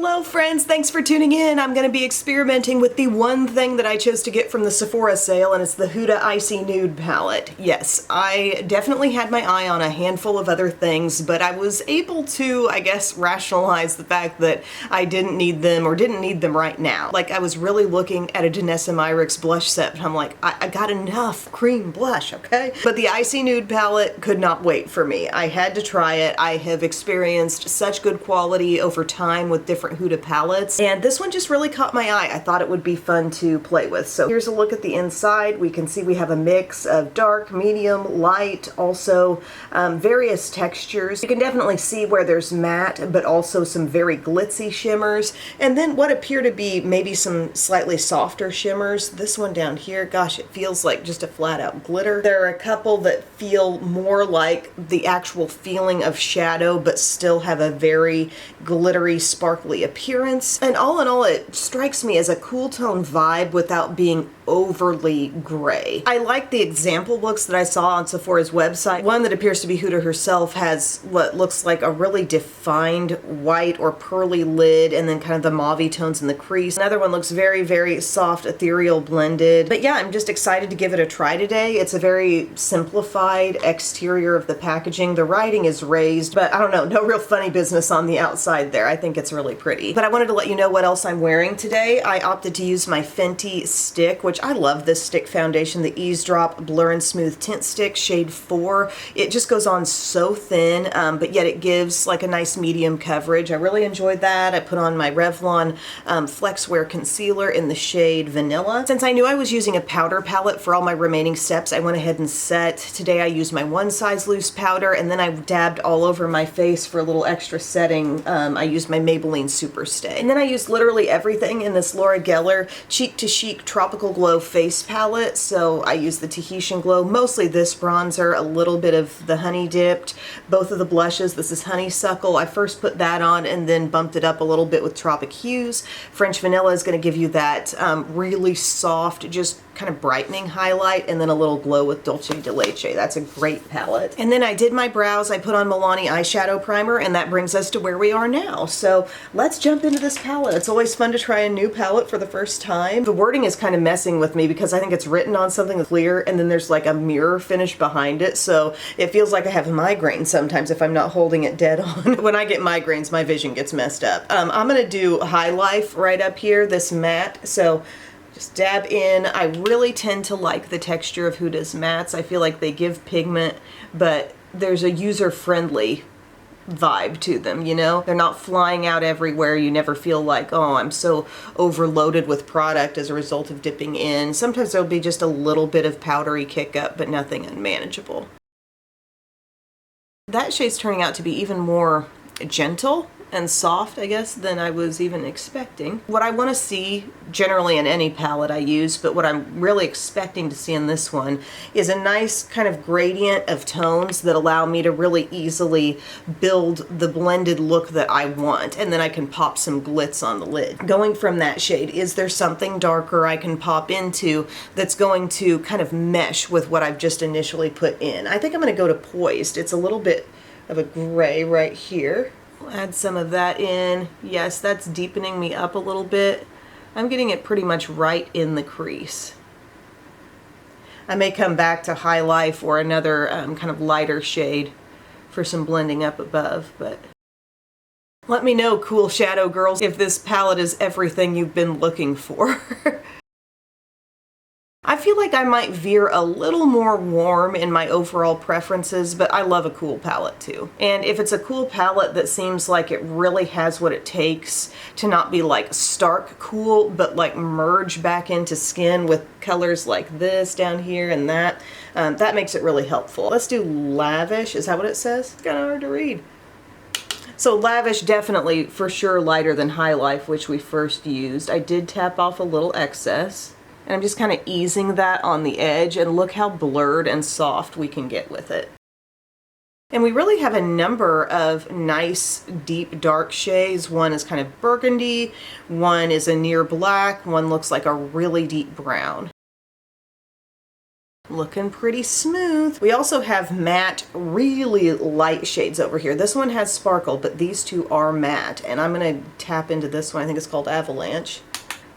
Hello friends, thanks for tuning in. I'm going to be experimenting with the one thing that I chose to get from the Sephora sale, and it's the Huda Icy Nude palette. Yes, I definitely had my eye on a handful of other things, but I was able to, I guess, rationalize the fact that I didn't need them or didn't need them right now. Like, I was really looking at a Danessa Myricks blush set, and I'm like, I got enough cream blush, okay? But the Icy Nude palette could not wait for me. I had to try it. I have experienced such good quality over time with different Huda palettes, and this one just really caught my eye. I thought it would be fun to play with. So here's a look at the inside. We can see we have a mix of dark, medium, light, also various textures. You can definitely see where there's matte, but also some very glitzy shimmers, and then what appear to be maybe some slightly softer shimmers. This one down here, gosh, it feels like just a flat out glitter. There are a couple that feel more like the actual feeling of shadow, but still have a very glittery, sparkly appearance. And all in all, it strikes me as a cool tone vibe without being overly gray. I like the example looks that I saw on Sephora's website. One that appears to be Huda herself has what looks like a really defined white or pearly lid, and then kind of the mauve tones in the crease. Another one looks very, very soft, ethereal blended. But yeah, I'm just excited to give it a try today. It's a very simplified exterior of the packaging. The writing is raised, but I don't know, no real funny business on the outside there. I think it's really pretty. But I wanted to let you know what else I'm wearing today. I opted to use my Fenty stick, which I love this stick foundation, the Eavesdrop Blur and Smooth Tint Stick, shade 4. It just goes on so thin, but yet it gives like a nice medium coverage. I really enjoyed that. I put on my Revlon Flex Wear Concealer in the shade Vanilla. Since I knew I was using a powder palette for all my remaining steps, I went ahead and set. Today I used my one size loose powder, and then I dabbed all over my face for a little extra setting. I used my Maybelline Superstay. And then I used literally everything in this Laura Geller Cheek to Chic Tropical Glow face palette. So I used the Tahitian Glow, mostly this bronzer, a little bit of the Honey Dipped, both of the blushes. This is Honeysuckle. I first put that on and then bumped it up a little bit with Tropic Hues. French Vanilla is going to give you that really soft, just kind of brightening highlight, and then a little glow with Dolce de Leche. That's a great palette. And then I did my brows. I put on Milani eyeshadow primer, and that brings us to where we are now. So let's jump into this palette. It's always fun to try a new palette for the first time. The wording is kind of messing with me because I think it's written on something clear, and then there's like a mirror finish behind it, so it feels like I have migraines sometimes if I'm not holding it dead on. When I get migraines, my vision gets messed up. I'm gonna do High Life right up here, this matte. So just dab in. I really tend to like the texture of Huda's mattes. I feel like they give pigment, but there's a user-friendly vibe to them, you know? They're not flying out everywhere. You never feel like, oh, I'm so overloaded with product as a result of dipping in. Sometimes there'll be just a little bit of powdery kick up, but nothing unmanageable. That shade's turning out to be even more gentle and soft, I guess, than I was even expecting. What I want to see generally in any palette I use, but what I'm really expecting to see in this one, is a nice kind of gradient of tones that allow me to really easily build the blended look that I want, and then I can pop some glitz on the lid. Going from that shade, is there something darker I can pop into that's going to kind of mesh with what I've just initially put in? I think I'm going to go to Poised. It's a little bit of a gray right here. We'll add some of that in. Yes, that's deepening me up a little bit. I'm getting it pretty much right in the crease. I may come back to High Life or another kind of lighter shade for some blending up above, but let me know, cool shadow girls, if this palette is everything you've been looking for. I feel like I might veer a little more warm in my overall preferences, but I love a cool palette too. And if it's a cool palette that seems like it really has what it takes to not be like stark cool, but like merge back into skin with colors like this down here and that, that makes it really helpful. Let's do Lavish. Is that what it says? It's kind of hard to read. So Lavish, definitely for sure lighter than High Life, which we first used. I did tap off a little excess. And I'm just kind of easing that on the edge, and look how blurred and soft we can get with it. And we really have a number of nice deep dark shades. One is kind of burgundy, one is a near black, one looks like a really deep brown. Looking pretty smooth. We also have matte, really light shades over here. This one has sparkle, but these two are matte. And I'm gonna tap into this one, I think it's called Avalanche.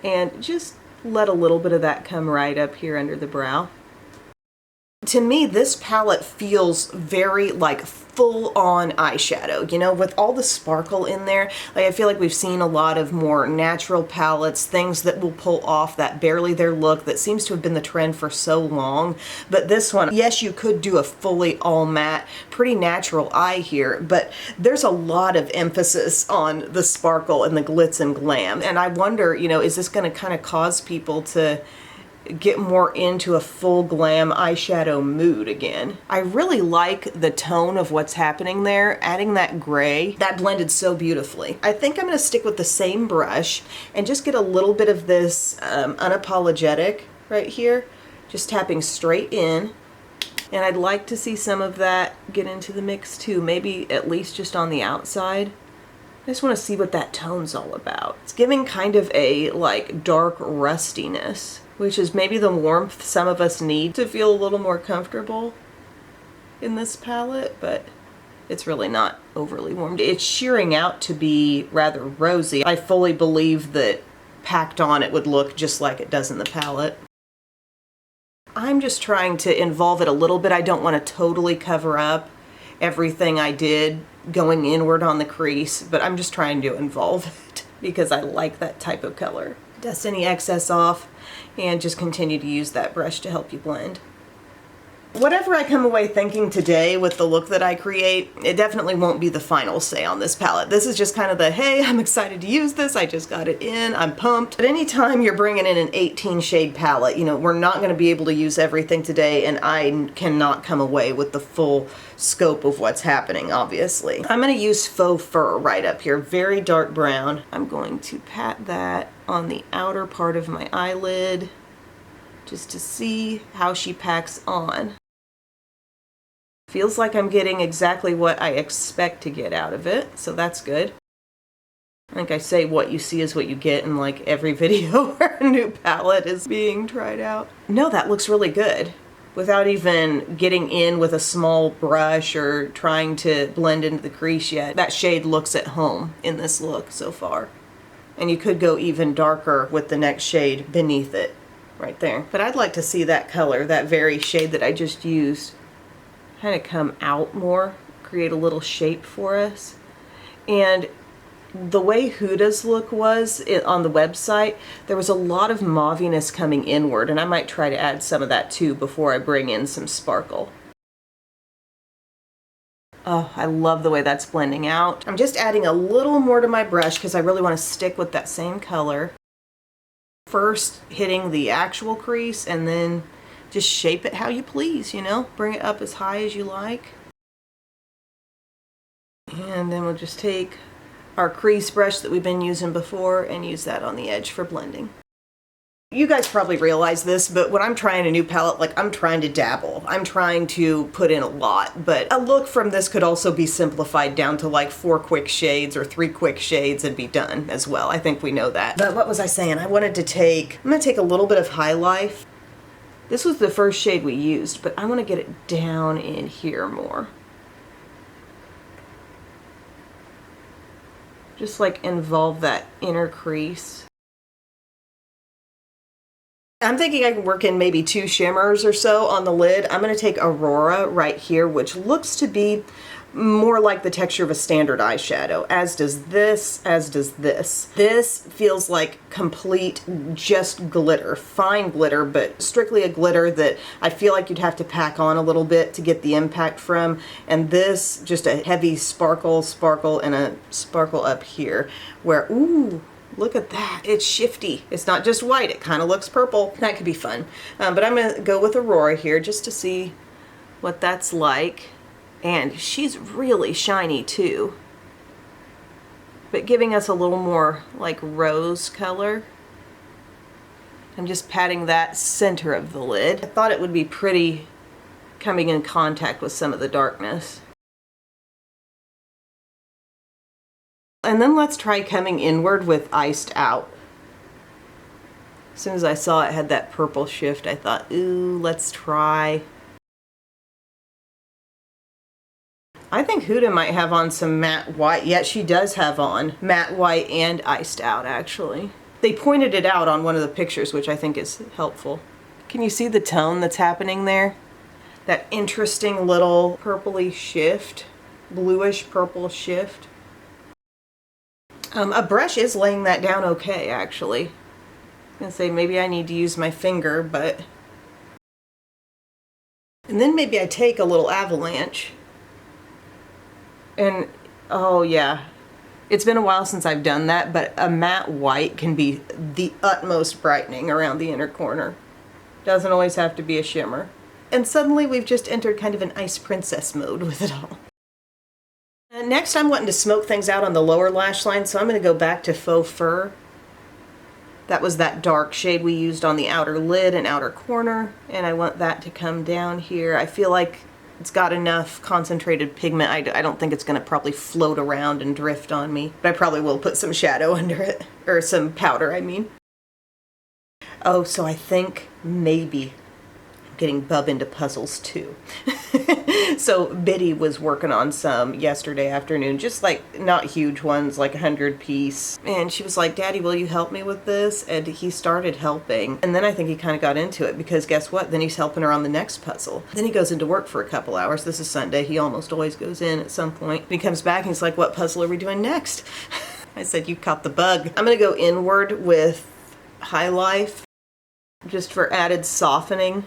And just let a little bit of that come right up here under the brow. To me, this palette feels very like full-on eyeshadow, you know, with all the sparkle in there. Like, I feel like we've seen a lot of more natural palettes, things that will pull off that barely there look that seems to have been the trend for so long. But this one, yes, you could do a fully all matte, pretty natural eye here, but there's a lot of emphasis on the sparkle and the glitz and glam. And I wonder, you know, is this going to kind of cause people to get more into a full glam eyeshadow mood again? I really like the tone of what's happening there. Adding that gray, that blended so beautifully. I think I'm going to stick with the same brush and just get a little bit of this unapologetic right here, just tapping straight in. And I'd like to see some of that get into the mix too, maybe at least just on the outside. I just want to see what that tone's all about. It's giving kind of a like dark rustiness, which is maybe the warmth some of us need to feel a little more comfortable in this palette, but it's really not overly warm. It's shearing out to be rather rosy. I fully believe that packed on it would look just like it does in the palette. I'm just trying to involve it a little bit. I don't want to totally cover up everything I did going inward on the crease, but I'm just trying to involve it because I like that type of color. Dust any excess off and just continue to use that brush to help you blend. Whatever I come away thinking today with the look that I create, it definitely won't be the final say on this palette. This is just kind of the, hey, I'm excited to use this, I just got it in, I'm pumped. But anytime you're bringing in an 18 shade palette, you know, we're not going to be able to use everything today, and I cannot come away with the full scope of what's happening, obviously. I'm going to use Faux Fur right up here, very dark brown. I'm going to pat that on the outer part of my eyelid just to see how she packs on. Feels like I'm getting exactly what I expect to get out of it, so that's good. I think I say what you see is what you get in like every video where a new palette is being tried out. No, that looks really good. Without even getting in with a small brush or trying to blend into the crease yet, that shade looks at home in this look so far. And you could go even darker with the next shade beneath it, right there. But I'd like to see that color, that very shade that I just used, kind of come out more, create a little shape for us. And the way Huda's look was on the website, there was a lot of mauviness coming inward, and I might try to add some of that too before I bring in some sparkle. Oh, I love the way that's blending out. I'm just adding a little more to my brush because I really want to stick with that same color. First hitting the actual crease and then just shape it how you please, you know? Bring it up as high as you like. And then we'll just take our crease brush that we've been using before and use that on the edge for blending. You guys probably realize this, but when I'm trying a new palette, like, I'm trying to dabble. I'm trying to put in a lot, but a look from this could also be simplified down to like 4 quick shades or 3 quick shades and be done as well. I think we know that. But what was I saying? I'm gonna take a little bit of High Life. This was the first shade we used, but I want to get it down in here more. Just like involve that inner crease. I'm thinking I can work in maybe 2 shimmers or so on the lid. I'm going to take Aurora right here, which looks to be more like the texture of a standard eyeshadow, as does this, as does this. This feels like complete just glitter, fine glitter, but strictly a glitter that I feel like you'd have to pack on a little bit to get the impact from. And this, just a heavy sparkle, and a sparkle up here where, ooh, look at that. It's shifty. It's not just white. It kind of looks purple. That could be fun. But I'm going to go with Aurora here just to see what that's like. And she's really shiny too, but giving us a little more like rose color. I'm just patting that center of the lid. I thought it would be pretty coming in contact with some of the darkness. And then let's try coming inward with Iced Out. As soon as I saw it had that purple shift, I thought, ooh, let's try. I think Huda might have on some matte white. Yeah, she does have on matte white and iced out, actually. They pointed it out on one of the pictures, which I think is helpful. Can you see the tone that's happening there? That interesting little purpley shift, bluish purple shift. A brush is laying that down okay, actually. I'm gonna say maybe I need to use my finger, but... And then maybe I take a little avalanche. And, oh yeah, it's been a while since I've done that, but a matte white can be the utmost brightening around the inner corner. Doesn't always have to be a shimmer. And suddenly we've just entered kind of an ice princess mode with it all. Next, I'm wanting to smoke things out on the lower lash line, so I'm going to go back to Faux Fur. That was that dark shade we used on the outer lid and outer corner, and I want that to come down here. I feel like it's got enough concentrated pigment. I don't think it's going to probably float around and drift on me, but I probably will put some shadow under it, or some powder, I mean. Oh, so I think maybe I'm getting Bub into puzzles too. So Biddy was working on some yesterday afternoon, just like not huge ones, like 100 piece. And she was like, Daddy, will you help me with this? And he started helping. And then I think he kind of got into it because guess what? Then he's helping her on the next puzzle. Then he goes into work for a couple hours. This is Sunday. He almost always goes in at some point. And he comes back and he's like, what puzzle are we doing next? I said, you caught the bug. I'm going to go inward with High Life just for added softening,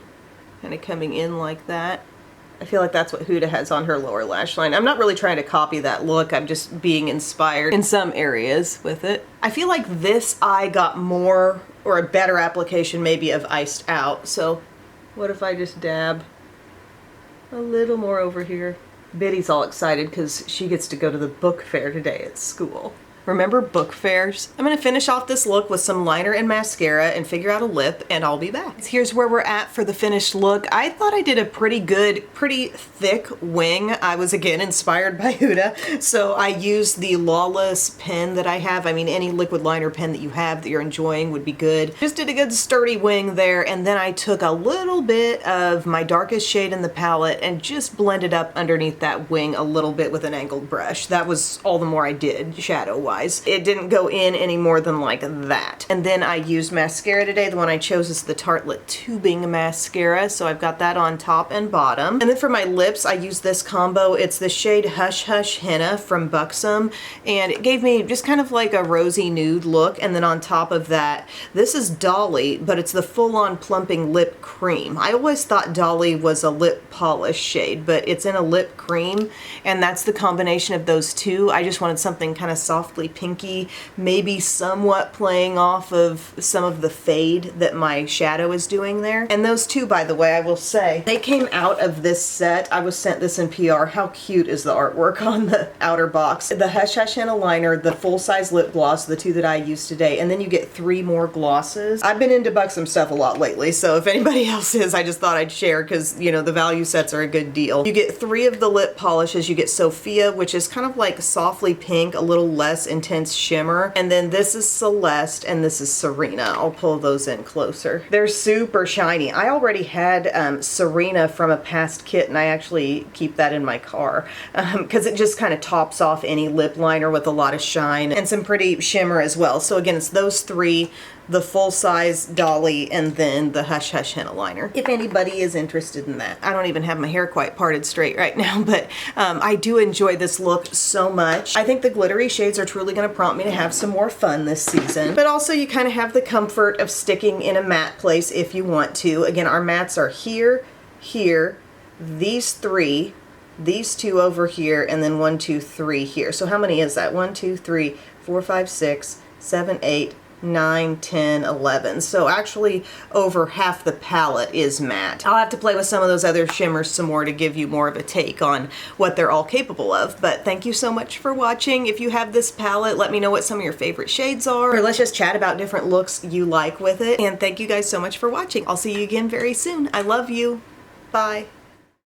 kind of coming in like that. I feel like that's what Huda has on her lower lash line. I'm not really trying to copy that look. I'm just being inspired in some areas with it. I feel like this eye got more, or a better application maybe, of iced out. So what if I just dab a little more over here? Biddy's all excited because she gets to go to the book fair today at school. Remember book fairs? I'm gonna finish off this look with some liner and mascara and figure out a lip, and I'll be back. Here's where we're at for the finished look. I thought I did a pretty good, pretty thick wing. I was again inspired by Huda, so I used the Lawless pen that I have. I mean, any liquid liner pen that you have that you're enjoying would be good. Just did a good sturdy wing there, and then I took a little bit of my darkest shade in the palette and just blended up underneath that wing a little bit with an angled brush. That was all the more I did, shadow-wise. It didn't go in any more than like that. And then I used mascara today. The one I chose is the Tartelette Tubing Mascara, so I've got that on top and bottom. And then for my lips, I used this combo. It's the shade Hush Hush Henna from Buxom, and it gave me just kind of like a rosy nude look. And then on top of that, this is Dolly, but it's the full-on plumping lip cream. I always thought Dolly was a lip polish shade, but it's in a lip cream, and that's the combination of those two. I just wanted something kind of softly pinky, maybe somewhat playing off of some of the fade that my shadow is doing there. And those two, by the way, I will say, they came out of this set. I was sent this in PR. How cute is the artwork on the outer box? The Hush Hush Henna liner, the full-size lip gloss, the two that I used today, and then you get 3 more glosses. I've been into Buxom stuff a lot lately, so if anybody else is, I just thought I'd share because, you know, the value sets are a good deal. You get 3 of the lip polishes. You get Sophia, which is kind of like softly pink, a little less intense shimmer, and then this is Celeste and this is Serena. I'll pull those in closer. They're super shiny. I already had Serena from a past kit, and I actually keep that in my car because it just kind of tops off any lip liner with a lot of shine and some pretty shimmer as well. So again, it's those 3, the full-size Dolly, and then the Hush Hush Henna liner, if anybody is interested in that. I don't even have my hair quite parted straight right now, but I do enjoy this look so much. I think the glittery shades are truly going to prompt me to have some more fun this season, but also you kind of have the comfort of sticking in a matte place if you want to. Again, our mattes are here, here, these 3, these 2 over here, and then 1, 2, 3 here. So how many is that? 1, 2, 3, 4, 5, 6, 7, 8, 9, 10, 11. So actually over half the palette is matte. I'll have to play with some of those other shimmers some more to give you more of a take on what they're all capable of. But thank you so much for watching. If you have this palette, let me know what some of your favorite shades are, or let's just chat about different looks you like with it. And thank you guys so much for watching. I'll see you again very soon. I love you. Bye.